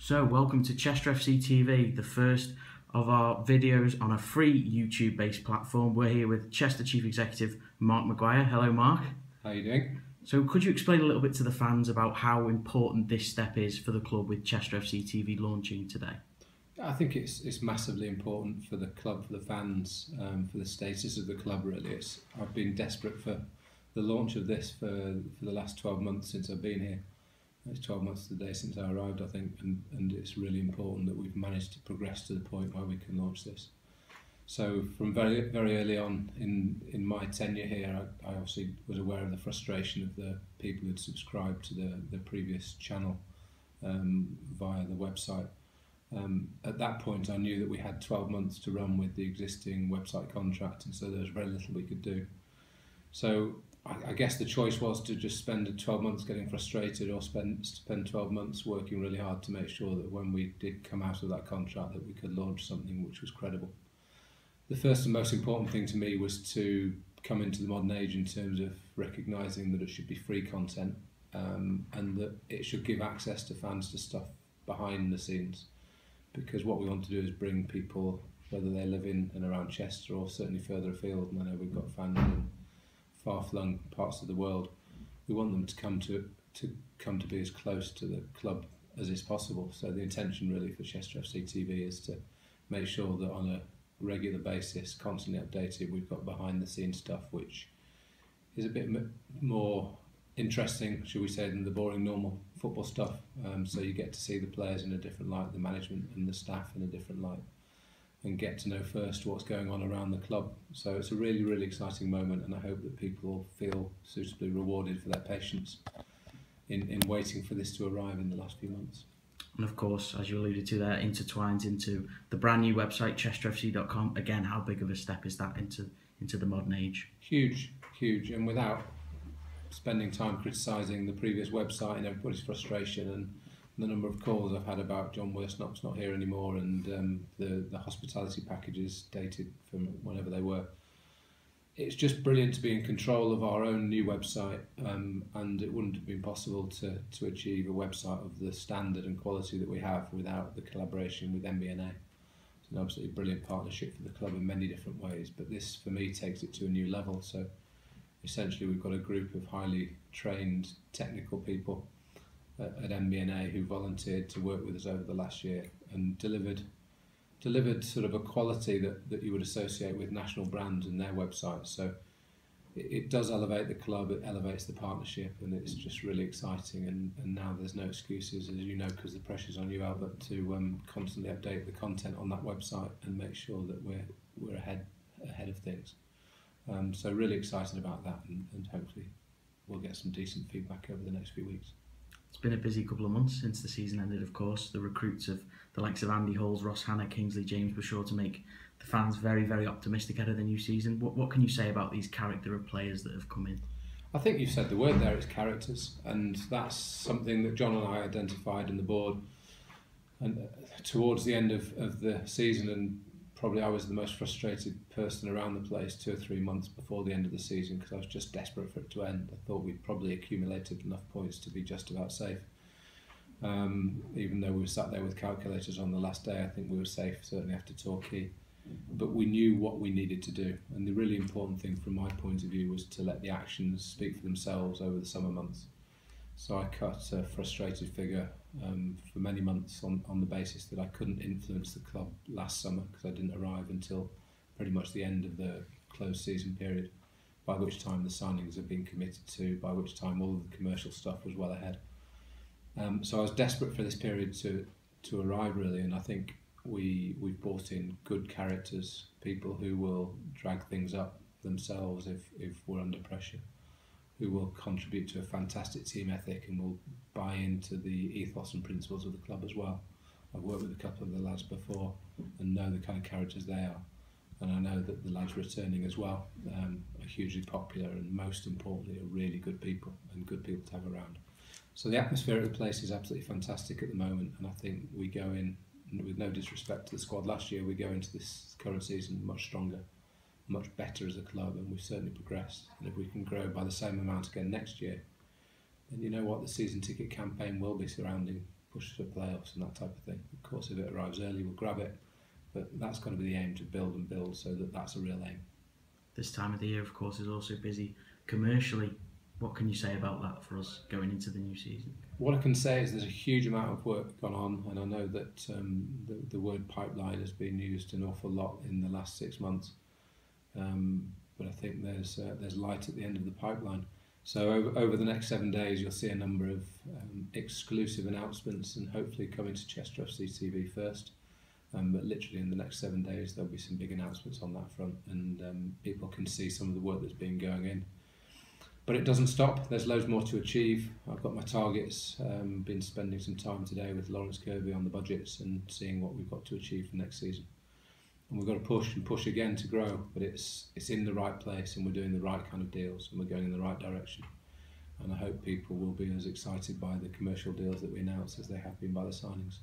So, welcome to Chester FC TV, the first of our videos on a free YouTube-based platform. We're here with Chester Chief Executive Mark Maguire. Hello, Mark. How are you doing? So, could you explain a little bit to the fans about how important this step is for the club with Chester FC TV launching today? I think it's massively important for the club, for the fans, for the status of the club. Really, I've been desperate for the launch of this for the last 12 months since I've been here. It's 12 months to the day since I arrived, I think, and it's really important that we've managed to progress to the point where we can launch this. So from very early on in my tenure here, I obviously was aware of the frustration of the people who'd subscribed to the previous channel via the website. At that point, I knew that we had 12 months to run with the existing website contract, and so there was very little we could do. So I guess the choice was to just spend 12 months getting frustrated, or spend 12 months working really hard to make sure that when we did come out of that contract that we could launch something which was credible. The first and most important thing to me was to come into the modern age in terms of recognising that it should be free content, and that it should give access to fans to stuff behind the scenes, because what we want to do is bring people, whether they live in and around Chester or certainly further afield, and I know we've got fans in far-flung parts of the world, we want them to come to be as close to the club as is possible. So the intention really for Chester FC TV is to make sure that on a regular basis, constantly updated, we've got behind the scenes stuff which is a bit more interesting, should we say, than the boring normal football stuff. So you get to see the players in a different light, the management and the staff in a different light, and get to know first what's going on around the club. So it's a really exciting moment, and I hope that people feel suitably rewarded for their patience in waiting for this to arrive in the last few months. And of course, as you alluded to there, intertwines into the brand new website, chesterfc.com. Again, how big of a step is that into the modern age? Huge, and without spending time criticising the previous website and everybody's frustration and the number of calls I've had about John Worsnop's not here anymore, and the hospitality packages dated from whenever they were. It's just brilliant to be in control of our own new website, and it wouldn't have been possible to achieve a website of the standard and quality that we have without the collaboration with MBNA. It's an absolutely brilliant partnership for the club in many different ways, but this for me takes it to a new level. So essentially we've got a group of highly trained technical people at MBNA who volunteered to work with us over the last year and delivered sort of a quality that you would associate with national brands and their websites. So it does elevate the club, it elevates the partnership, and it's just really exciting. And now there's no excuses, as you know, because the pressure's on you, Albert, to constantly update the content on that website and make sure that we're ahead of things. So really excited about that, and hopefully we'll get some decent feedback over the next few weeks. It's been a busy couple of months since the season ended, of course. The recruits of the likes of Andy Halls, Ross Hannah, Kingsley James were sure to make the fans very optimistic ahead of the new season. What can you say about these character of players that have come in? I think you've said the word there, it's characters, and that's something that John and I identified in the board, and towards the end of the season, and probably I was the most frustrated person around the place 2 or 3 months before the end of the season, because I was just desperate for it to end. I thought we'd probably accumulated enough points to be just about safe. Even though we were sat there with calculators on the last day, I think we were safe, certainly after Torquay. But we knew what we needed to do, and the really important thing from my point of view was to let the actions speak for themselves over the summer months. So I cut a frustrated figure for many months on the basis that I couldn't influence the club last summer, because I didn't arrive until pretty much the end of the closed season period, by which time the signings had been committed to, by which time all of the commercial stuff was well ahead. So I was desperate for this period to arrive, really, and I think we've brought in good characters, people who will drag things up themselves if we're under pressure, who will contribute to a fantastic team ethic and will buy into the ethos and principles of the club as well. I've worked with a couple of the lads before and know the kind of characters they are, and I know that the lads returning as well are hugely popular, and most importantly are really good people, and good people to have around. So the atmosphere at the place is absolutely fantastic at the moment, and I think we go in, with no disrespect to the squad last year, we go into this current season much stronger, much better as a club, and we've certainly progressed. And if we can grow by the same amount again next year, then you know what, the season ticket campaign will be surrounding push to playoffs and that type of thing. Of course, if it arrives early, we'll grab it, but that's got to be the aim, to build and build, so that's a real aim. This time of the year, of course, is also busy commercially. What can you say about that for us going into the new season? What I can say is there's a huge amount of work gone on, and I know that the word pipeline has been used an awful lot in the last 6 months. But I think there's light at the end of the pipeline. So over the next 7 days, you'll see a number of exclusive announcements, and hopefully coming to Chester FC TV first. But literally in the next 7 days, there'll be some big announcements on that front, and people can see some of the work that's been going in. But it doesn't stop. There's loads more to achieve. I've got my targets. Been spending some time today with Lawrence Kirby on the budgets and seeing what we've got to achieve for next season. And we've got to push and push again to grow. But it's in the right place, and we're doing the right kind of deals, and we're going in the right direction. And I hope people will be as excited by the commercial deals that we announce as they have been by the signings.